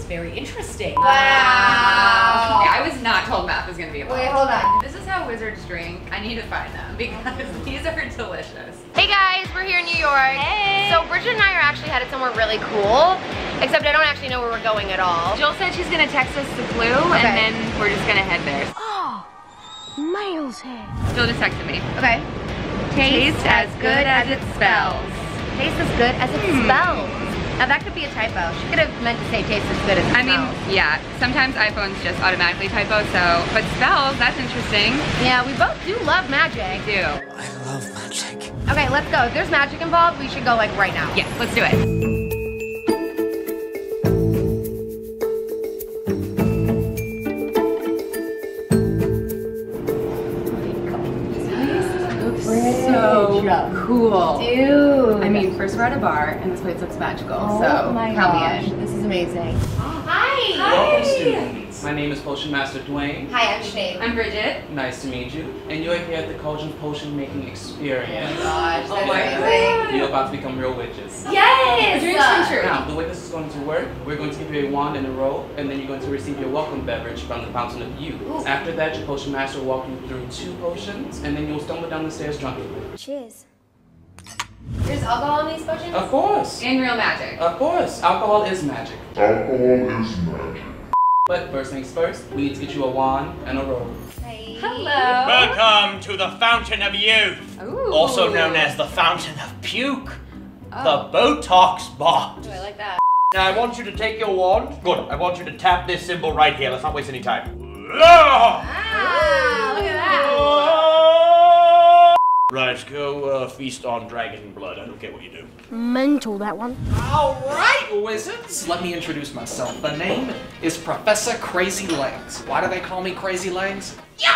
is very interesting. Wow. Yeah, I was not told math was gonna be involved. Wait, hold on. This is how wizards drink. I need to find them because these are delicious. Hey guys, we're here in New York. Hey. So Bridget and I are actually headed somewhere really cool, except I don't actually know where we're going at all. Jill said she's gonna text us the clue and then we're just gonna head there. Oh, Miles here. Jill just texted me. Okay. Taste as good as it spells. Taste as good as it spells. Now that could be a typo. She could have meant to say taste as good as it smells. I mean, yeah, sometimes iPhones just automatically typo, so, but spells, that's interesting. Yeah, we both do love magic. We do. I love magic. Okay, let's go. If there's magic involved, we should go like right now. Yes, let's do it. So cool. Dude. I mean, first we're at a bar and this place looks magical, Oh so my count gosh, me in. this is amazing. Hi. Welcome, students. My name is Potion Master Dwayne. Hi, I'm Sinead. I'm Bridget. Nice to meet you. And you're here at the Cauldron Potion Making Experience. Gosh, Oh my amazing. You're about to become real witches. Yes! Dreams come true. Now, the way this is going to work, we're going to give you a wand and a robe, and then you're going to receive your welcome beverage from the Fountain of Youth. Ooh. After that, your Potion Master will walk you through 2 potions, and then you'll stumble down the stairs drunkenly. Cheers. There's alcohol in these potions? Of course. And real magic. Of course. Alcohol is magic. Alcohol is magic. But first things first, we need to get you a wand and a robe. Hey. Hello. Welcome to the Fountain of Youth, Ooh. also known as the Fountain of Puke, Oh. the Botox Box. Ooh, I like that. Now I want you to take your wand. Good. I want you to tap this symbol right here. Let's not waste any time. Ah! Ah, look at that. Right, go feast on dragon blood. I don't care what you do. Mental, that one. Alright, wizards! Let me introduce myself. The name is Professor Crazy Legs. Why do they call me Crazy Legs? Yo!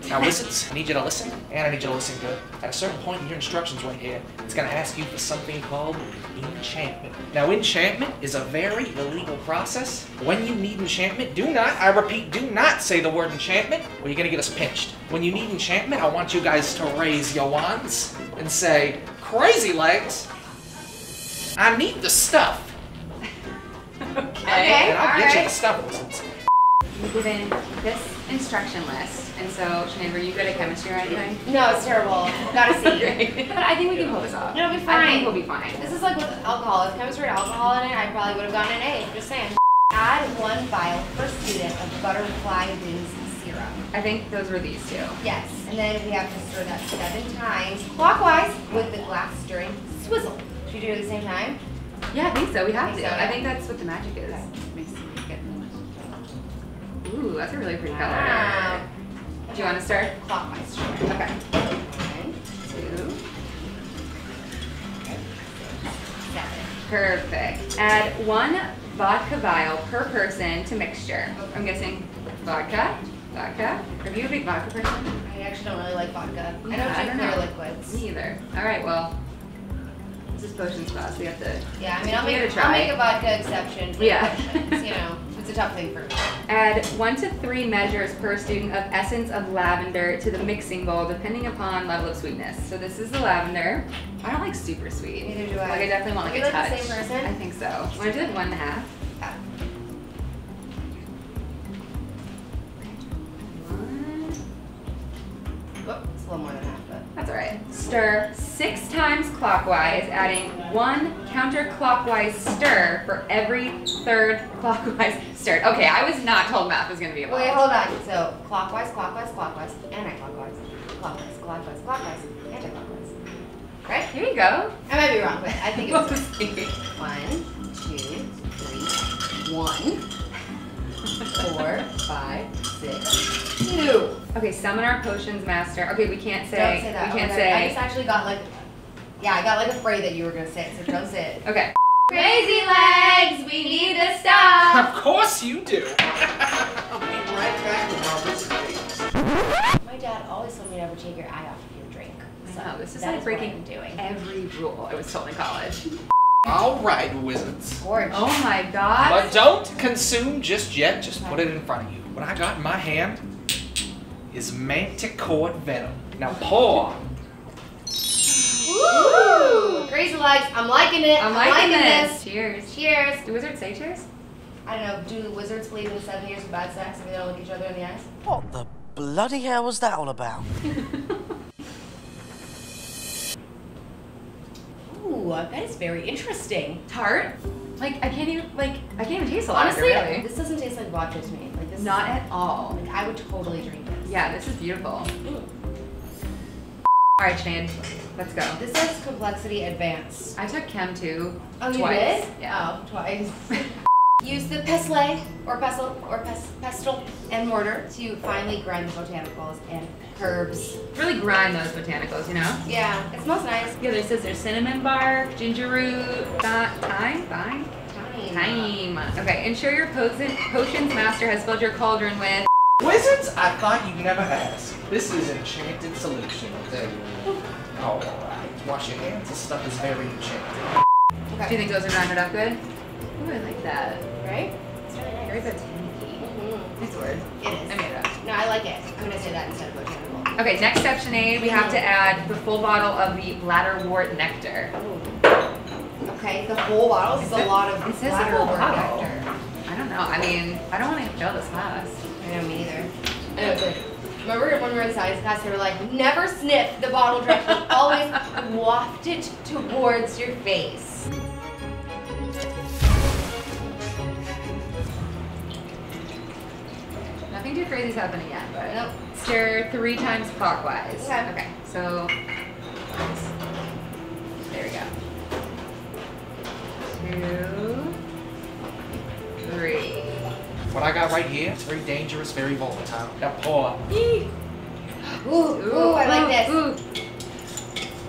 Now, wizards, I need you to listen, and I need you to listen good. At a certain point in your instructions right here, it's gonna ask you for something called enchantment. Now, enchantment is a very illegal process. When you need enchantment, do not, I repeat, do not say the word enchantment, or you're gonna get us pinched. When you need enchantment, I want you guys to raise your wands and say, Crazy Legs, I need the stuff. Okay. And I'll get you the stuff, wizards. You're given this instruction list, and so, Sinead, were you good at chemistry or anything? No, it's terrible. Got a C. Great. But I think we can pull this off. It'll be I think fine. we'll be fine. This is like with alcohol. If chemistry had alcohol in it, I probably would have gotten an A. Just saying. Add 1 vial per student of butterfly wings syrup. I think those were these two. Yes, and then we have to stir that 7 times clockwise with the glass stirring swizzle. Should we do it at the same time? Yeah, I think so. We have to. So, I think that's what the magic is. Ooh, that's a really pretty color. Wow. Do you want to start? Clockwise, sure. Okay. 1, 2. 7. Perfect. Add 1 vodka vial per person to mixture. I'm guessing vodka. Vodka. Are you a big vodka person? I actually don't really like vodka. I Yeah, I don't don't drink clear know. liquids. Me either. All right. Well, this is potions class. We have to. Yeah, I mean, I'll We make gotta try. a vodka exception for Yeah. potions, you know. It's a tough thing for me. Add 1 to 3 measures per student of essence of lavender to the mixing bowl, depending upon level of sweetness. So this is the lavender. I don't like super sweet. Neither do I. Like I definitely want like Are a we like touch. the same person? I think so. Want to do like 1.5? Yeah. 1. Oh, it's a little more than half, but. That's all right. Stir 6 times clockwise, adding 1 counterclockwise stir for every 3rd clockwise stirred. Okay, I was not told math was going to be involved. Wait, hold on. So clockwise, clockwise, clockwise, anti-clockwise, clockwise, clockwise, clockwise, anti-clockwise. Right? Here you go. I might be wrong, but I think We'll it's see. 1, 2, 3, 1, 4, 5, 6, 2. Okay, summon our potions master. Okay, we can't say. Don't say that. We can't Okay. I just say. actually got like, yeah, I got like afraid that you were gonna say it, so don't say it. Okay. Crazy legs, we need to stop. Of course you do. I'll be right back with my wizard. My dad always told me never take your eye off of your drink. So I know, this is that like what breaking I'm doing. every rule I was told in college. Alright, wizards. Gorge. Oh my god. But don't consume just yet, just put it in front of you. What I got in my hand is manticore venom. Now pour. Woo! Crazy legs, I'm liking it. I'm liking this. this. Cheers. Cheers. Do wizards say cheers? I don't know, do wizards believe in 7 years of bad sex if they don't look each other in the eyes? What the bloody hell was that all about? Ooh, that is very interesting. Tart? Like I can't even taste a lot Honestly, of it, really. this doesn't taste like vodka to me. Like this Not is, at all. Like I would totally drink this. Yeah, this is beautiful. Ooh. All right, Sinead, let's go. This says complexity advanced. I took Chem 2 Oh, you twice. did? Yeah. Oh, twice. Use the pestle and mortar to finely grind the botanicals and herbs. Really grind those botanicals, you know? Yeah, it smells nice. Yeah, there says there's cinnamon bark, ginger root, thyme. Okay, ensure your potions master has filled your cauldron with. Wizards, I thought you'd never ask. This is enchanted solution, I'll tell you. All right, wash your hands. This stuff is very enchanted. Okay. Do you think those are grinded up good? Ooh, I like that. Right? It's really nice. Very botanic-y. Nice word. It is. I made it up. No, I like it. I'm gonna say that instead of botanical. Okay, next step, Sinead, we have to add the full bottle of the bladderwort nectar. Okay, the whole bottle is a lot of It says the whole bladderwort bottle. nectar. I don't know. I mean, I don't want to fail this class. I know, me neither. Remember when we were in science class, they were like, never sniff the bottle directly, always waft it towards your face. Nothing too crazy is happening yet, but Nope. stir 3 times clockwise. Okay. So there we go. 2, 3. What I got right here, it's very dangerous, very volatile. Now pour. Ooh, I like this. Ooh.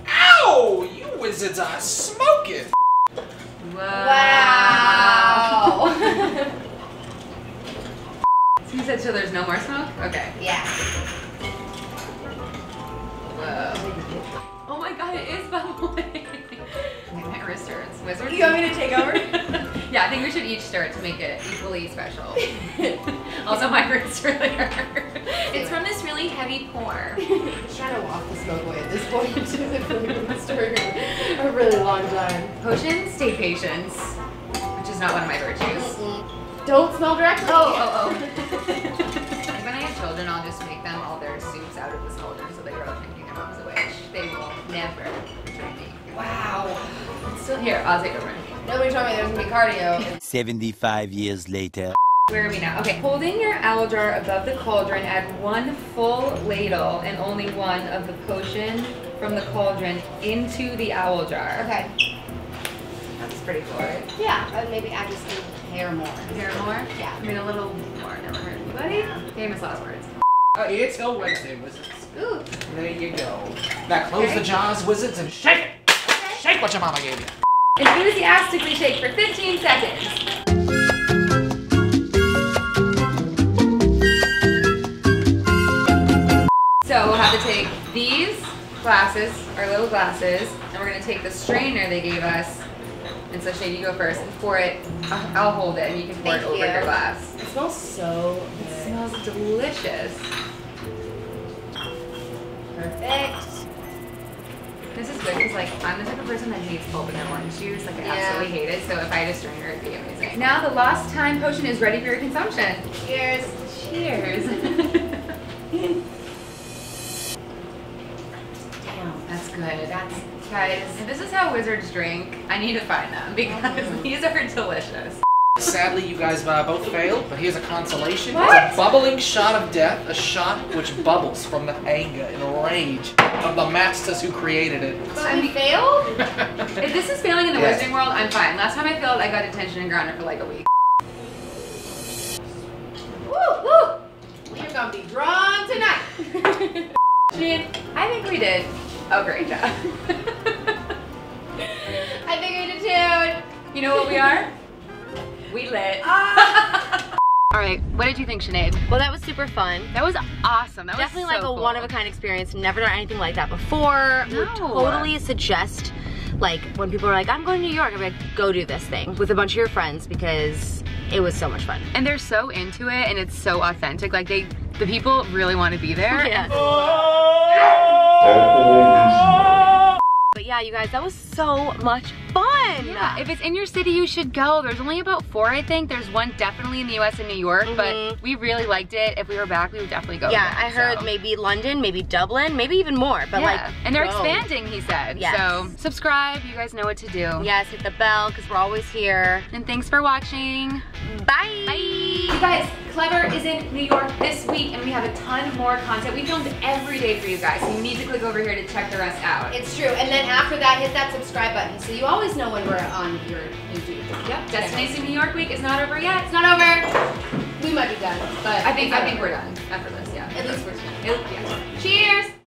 Ow! You wizards are smoking! Wow. So you said so there's no more smoke? Okay. Yeah. Whoa. Oh my god, it is bubbling. My wrist hurts. Wizards? You want me to take over? Yeah, I think we should each stir it to make it equally special. Also, my wrist really hurt. It's from this really heavy pour. I'm trying to walk the smoke away at this point. It's been stirring a really long time. Potion, stay patience, which is not one of my virtues. Don't smell directly. Oh. When I have children, I'll just make them all their soups out of this cauldron so they grow up thinking their mom's a witch. They will never betray me. Wow. It's still here. I'll take over. Nobody told me there was gonna be cardio. 75 years later. Where are we now? Okay, holding your owl jar above the cauldron, add 1 full ladle and only 1 of the potion from the cauldron into the owl jar. Okay. That's pretty cool, right? Yeah, but maybe I just need hair more. Here more? Yeah. I mean, a little more. Never hurt anybody. Famous last words. Oh, it's a Wednesday, wizards. Ooh. There you go. Now close the jars, wizards, and shake it! Shake what your mama gave you. Enthusiastically shake for 15 seconds. So we'll have to take these glasses, our little glasses, and we're going to take the strainer they gave us. And so Shade, you go first and pour it. I'll hold it and you can pour it over your glass. It smells so good. It smells delicious. Perfect. This is good because like I'm the type of person that hates pulp in their orange juice. Like I absolutely hate it. So if I had a strainer, it'd be amazing. Now the lost time potion is ready for your consumption. Cheers. Cheers. Damn. That's good. Guys, if this is how wizards drink, I need to find them because these are delicious. Sadly, you guys both failed, but here's a consolation. What? It's a bubbling shot of death, a shot which bubbles from the anger and rage of the masters who created it. But we failed? If this is failing in the wizarding world, I'm fine. Last time I failed, I got detention and grounded for like a week. Woo, woo. We're gonna be drawn tonight. Sinead, I think we did a great job. I think we did too. You know what we are? We lit. All right, what did you think, Sinead? Well, that was super fun. That was awesome. That Definitely was so like a cool. one-of-a-kind experience. Never done anything like that before. No. Would totally suggest, like, when people are like, I'm going to New York, I'm like, go do this thing with a bunch of your friends because it was so much fun. And they're so into it, and it's so authentic. Like the people really want to be there. Yeah. But yeah, you guys, that was so much fun. fun. Yeah, if it's in your city, you should go. There's only about 4, I think. There's one definitely in the US and New York, but we really liked it. If we were back, we would definitely go Yeah, again, I heard maybe London, maybe Dublin, maybe even more, but like, and they're go. expanding, he said. Yes. So subscribe, you guys know what to do. Yes, hit the bell, because we're always here. And thanks for watching. Bye. Bye. You guys, Clevver is in New York this week, and we have a ton more content. We filmed every day for you guys, so you need to click over here to check the rest out. It's true. And then after that, hit that subscribe button so you always know when we're on your YouTube. Yep, Destination New York week is not over yet. It's not over. We might be done, but I think we're done after this, yeah. at least we're done. Yeah. Cheers!